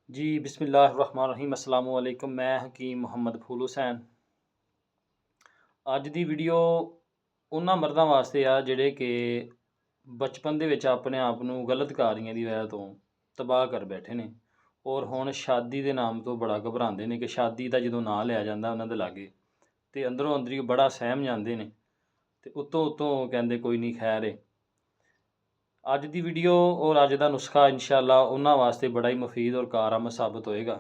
जी बिस्मिल्लाहिर्रहमानिर्रहीम अस्सलाम वालेकुम। मैं हकीम मुहम्मद फूल हुसैन। ਅੱਜ ਦੀ ਵੀਡੀਓ ਉਹਨਾਂ ਮਰਦਾਂ ਵਾਸਤੇ ਆ ਜਿਹੜੇ ਕਿ ਬਚਪਨ ਦੇ ਵਿੱਚ ਆਪਣੇ ਆਪ ਨੂੰ ਗਲਤ ਕਾਰੀਆਂ ਦੀ ਵਜ੍ਹਾ ਤੋਂ ਤਬਾਹ ਕਰ ਬੈਠੇ ਨੇ ਔਰ ਹੁਣ ਸ਼ਾਦੀ ਦੇ ਨਾਮ ਤੋਂ ਬੜਾ ਘਬਰਾਉਂਦੇ ਨੇ ਕਿ ਸ਼ਾਦੀ ਦਾ ਜਦੋਂ ਨਾਂ ਲਿਆ ਜਾਂਦਾ ਉਹਨਾਂ ਦੇ ਲਾਗੇ ਤੇ ਅੰਦਰੋਂ ਅੰਦਰੀ ਬੜਾ ਸਹਿਮ ਜਾਂਦੇ ਨੇ ਤੇ ਉੱਤੋਂ ਕਹਿੰਦੇ ਕੋਈ ਨਹੀਂ ਖੈਰ ਏ। ਅੱਜ ਦੀ ਵੀਡੀਓ और ਅੱਜ ਦਾ ਨੁਸਖਾ इंशाअल्लाह ਉਹਨਾਂ ਵਾਸਤੇ ਬੜਾ ਹੀ ਮੁਫੀਦ ਔਰ ਕਾਰਾਮਦ ਸਾਬਤ ਹੋਏਗਾ।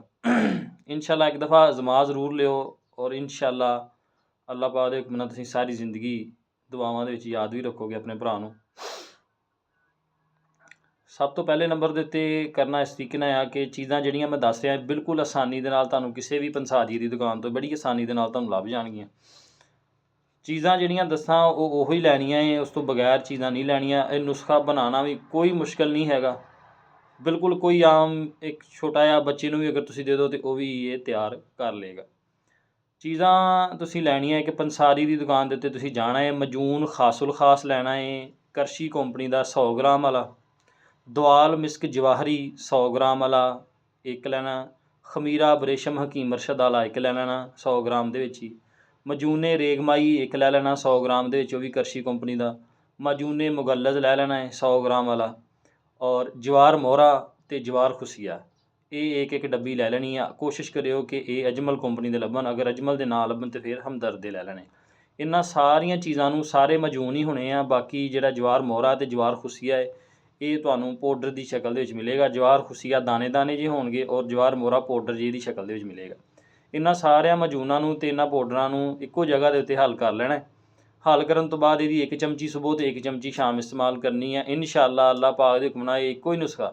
इंशाअल्लाह एक दफ़ा आजमा ਜ਼ਰੂਰ ਲਿਓ और इंशाअल्लाह ਅੱਲਾਹ ਪਾਕ ਦੇ ਹੁਕਮ ਨਾਲ ਤੁਸੀਂ ਸਾਰੀ ਜ਼ਿੰਦਗੀ ਦੁਆਵਾਂ ਦੇ ਵਿੱਚ ਯਾਦ ਵੀ ਰੱਖੋਗੇ ਆਪਣੇ ਭਰਾ ਨੂੰ। ਸਭ ਤੋਂ ਪਹਿਲੇ ਨੰਬਰ ਦੇ ਉੱਤੇ ਕਰਨਾ ਇਸ ਤਰੀਕੇ ਨਾਲ ਆ ਕਿ ਚੀਜ਼ਾਂ ਜਿਹੜੀਆਂ ਮੈਂ ਦੱਸ ਰਿਹਾ ਬਿਲਕੁਲ ਆਸਾਨੀ ਦੇ ਨਾਲ ਤੁਹਾਨੂੰ ਕਿਸੇ ਵੀ ਪੰਸਾਰੀ ਦੀ ਦੁਕਾਨ ਤੋਂ ਬੜੀ ਆਸਾਨੀ ਦੇ ਨਾਲ ਤੁਹਾਨੂੰ ਲੱਭ ਜਾਣਗੀਆਂ। ਚੀਜ਼ਾਂ ਜਿਹੜੀਆਂ ਦੱਸਾਂ ਉਹ ਉਹੀ ਲੈਣੀਆਂ ਏ, ਉਸ ਤੋਂ ਬਗੈਰ ਚੀਜ਼ਾਂ ਨਹੀਂ ਲੈਣੀਆਂ। ਇਹ ਨੁਸਖਾ ਬਣਾਉਣਾ ਵੀ ਕੋਈ ਮੁਸ਼ਕਿਲ ਨਹੀਂ ਹੈਗਾ, ਬਿਲਕੁਲ ਕੋਈ ਆਮ ਇੱਕ ਛੋਟਾ ਜਿਹਾ ਬੱਚੇ ਨੂੰ ਵੀ ਅਗਰ ਤੁਸੀਂ ਦੇ ਦਿਓ ਤਾਂ ਉਹ ਵੀ ਇਹ ਤਿਆਰ ਕਰ ਲਏਗਾ। ਚੀਜ਼ਾਂ ਤੁਸੀਂ ਲੈਣੀਆਂ ਇੱਕ ਪੰਸਾਰੀ ਦੀ ਦੁਕਾਨ ਦੇ ਉੱਤੇ ਤੁਸੀਂ ਜਾਣਾ ਹੈ। ਮਜੂਨ ਖਾਸੁਲ ਖਾਸ ਲੈਣਾ ਹੈ ਕਰਸ਼ੀ ਕੰਪਨੀ ਦਾ 100 ਗ੍ਰਾਮ ਵਾਲਾ। ਦਵਾਲ ਮਿਸਕ ਜਵਾਹਰੀ 100 ਗ੍ਰਾਮ ਵਾਲਾ ਇੱਕ ਲੈਣਾ। ਖਮੀਰਾ ਬਰੇਸ਼ਮ ਹਕੀਮ ਅਰਸ਼ਦ ਵਾਲਾ ਇੱਕ ਲੈ ਲੈਣਾ 100 ਗ੍ਰਾਮ ਦੇ ਵਿੱਚ ਹੀ। ਮਜੂਨੇ ਰੇਗਮਾਈ ਇੱਕ ਲੈ ਲੈਣਾ 100 ਗ੍ਰਾਮ ਦੇ ਵਿੱਚ, ਉਹ ਵੀ ਕਰਸ਼ੀ ਕੰਪਨੀ ਦਾ। ਮਜੂਨੇ ਮੁਗੱਲਜ਼ ਲੈ ਲੈਣਾ ਹੈ 100 ਗ੍ਰਾਮ ਵਾਲਾ। ਔਰ ਜਵਾਰ ਮੋਹਰਾ ਅਤੇ ਜਵਾਰ ਖੁਸੀਆ ਇਹ ਇੱਕ ਡੱਬੀ ਲੈ ਲੈਣੀ ਆ। ਕੋਸ਼ਿਸ਼ ਕਰਿਓ ਕਿ ਇਹ ਅਜਮਲ ਕੰਪਨੀ ਦੇ ਲੱਭਣ, ਅਗਰ ਅਜਮਲ ਦੇ ਨਾ ਲੱਭਣ ਤਾਂ ਫਿਰ ਹਮਦਰਦ ਦੇ ਲੈ ਲੈਣੇ। ਇਹਨਾਂ ਸਾਰੀਆਂ ਚੀਜ਼ਾਂ ਨੂੰ ਸਾਰੇ ਮਜੂਨ ਹੀ ਹੋਣੇ ਆ। ਬਾਕੀ ਜਿਹੜਾ ਜਵਾਰ ਮੋਹਰਾ ਅਤੇ ਜਵਾਰ ਖੁਸੀਆ ਹੈ ਇਹ ਤੁਹਾਨੂੰ ਪਾਊਡਰ ਦੀ ਸ਼ਕਲ ਦੇ ਵਿੱਚ ਮਿਲੇਗਾ। ਜਵਾਰ ਖੁਸੀਆ ਦਾਣੇ ਦਾਣੇ ਜਿਹੇ ਹੋਣਗੇ ਔਰ ਜਵਾਰ ਮੋਹਰਾ ਪਾਊਡਰ ਜਿਹੀ ਦੀ ਸ਼ਕਲ ਦੇ ਵਿੱਚ ਮਿਲੇਗਾ। ਇਹਨਾਂ ਸਾਰਿਆਂ ਮਜੂਨਾਂ ਨੂੰ ਅਤੇ ਇਹਨਾਂ ਪਾਊਡਰਾਂ ਨੂੰ ਇੱਕੋ ਜਗ੍ਹਾ ਦੇ ਉੱਤੇ ਹੱਲ ਕਰ ਲੈਣਾ। ਹੱਲ ਕਰਨ ਤੋਂ ਬਾਅਦ ਇਹਦੀ 1 ਚਮਚੀ ਸੁਬਹ ਅਤੇ 1 ਚਮਚੀ ਸ਼ਾਮ ਇਸਤੇਮਾਲ ਕਰਨੀ ਹੈ। ਇੰਸ਼ਾਅੱਲਾ ਅੱਲਾਹ ਪਾਕ ਦੇ ਹੁਕਮ ਨਾਲ ਇਹ ਇੱਕੋ ਹੀ ਨੁਸਖਾ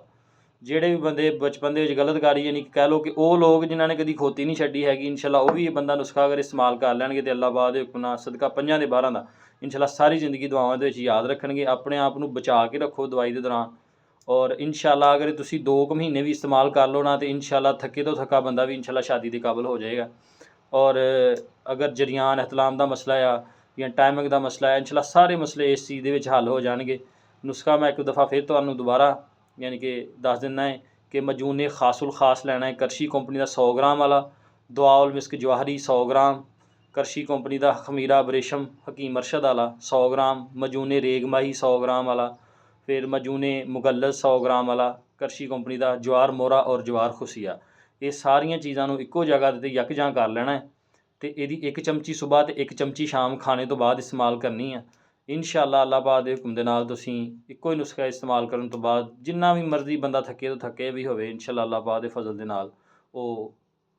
ਜਿਹੜੇ ਵੀ ਬੰਦੇ ਬਚਪਨ ਦੇ ਵਿੱਚ ਗਲਤ ਕਾਰੀ ਯਾਨੀ ਕਹਿ ਲਓ ਕਿ ਉਹ ਲੋਕ ਜਿਨ੍ਹਾਂ ਨੇ ਕਦੀ ਖੋਤੀ ਨਹੀਂ ਛੱਡੀ ਹੈਗੀ, ਇੰਸ਼ਾਅੱਲਾ ਉਹ ਵੀ ਇਹ ਬੰਦਾ ਨੁਸਖਾ ਅਗਰ ਇਸਤੇਮਾਲ ਕਰ ਲੈਣਗੇ ਤਾਂ ਅੱਲਾਹ ਪਾਕ ਦੇ ਹੁਕਮ ਨਾਲ ਸਦਕਾ 5 ਦੇ 12 ਦਾ ਇੰਸ਼ਾਅੱਲਾ ਸਾਰੀ ਜ਼ਿੰਦਗੀ ਦੁਆਵਾਂ ਦੇ ਵਿੱਚ ਯਾਦ ਰੱਖਣਗੇ। ਆਪਣੇ ਆਪ ਨੂੰ ਬਚਾ ਕੇ ਰੱਖੋ ਦਵਾਈ ਦੇ ਦੌਰਾਨ ਔਰ ਇੰਸ਼ਾਅੱਲਾ ਅਗਰ ਤੁਸੀਂ 2 ਮਹੀਨੇ ਵੀ ਇਸਤੇਮਾਲ ਕਰ ਲਓ ਨਾ ਤਾਂ ਇੰਸ਼ਾਅੱਲਾ ਥੱਕੇ ਤੋਂ ਥੱਕਾ ਬੰਦਾ ਵੀ ਇੰਸ਼ਾਅੱਲਾ ਸ਼ਾਦੀ ਦੇ ਕਾਬਲ ਹੋ ਜਾਏਗਾ। ਔਰ ਅਗਰ ਜਰੀਆਨ ਇਹਤਲਾਮ ਦਾ ਮਸਲਾ ਆ ਜਾਂ ਟਾਈਮਿੰਗ ਦਾ ਮਸਲਾ ਹੈ, ਇੰਸ਼ਾਅੱਲਾ ਸਾਰੇ ਮਸਲੇ ਇਸ ਚੀਜ਼ ਦੇ ਵਿੱਚ ਹੱਲ ਹੋ ਜਾਣਗੇ। ਨੁਸਖਾ ਮੈਂ ਇੱਕ ਦफ़ਾ ਫਿਰ ਤੁਹਾਨੂੰ ਦੁਬਾਰਾ यानी कि दस दिना है कि मजूने खासुल खास लेना है करशी कंपनी का 100 ग्राम वाला। दुआउल मिस्क जवाहरी 100 ग्राम। करशी कंपनी का खमीरा बरेशम हकीम अरशद वाला 100 ग्राम। मजूने रेगमाही 100 ग्राम वाला। फिर मजूने मुगल्लज़ 100 ग्राम वाला करशी कंपनी का। जवार मोहरा और जवार खुसिया ये सारिया चीज़ों एको जगह ते यकजां कर लेना है तो यदी 1 चमची सुबह तो 1 चमची शाम खाने तो बाद इस्तेमाल करनी है। इंशाअल्लाह अल्लाह पाक दे हुक्म दे नाल तुसीं इक्को ही नुस्खा इस्तेमाल करन तो बाद जिन्ना भी मर्जी बंदा थके तो थके भी होवे इंशाअल्लाह अल्लाह पाक दे फजल दे नाल वो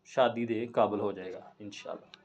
शादी दे काबिल हो जाएगा इंशाअल्लाह।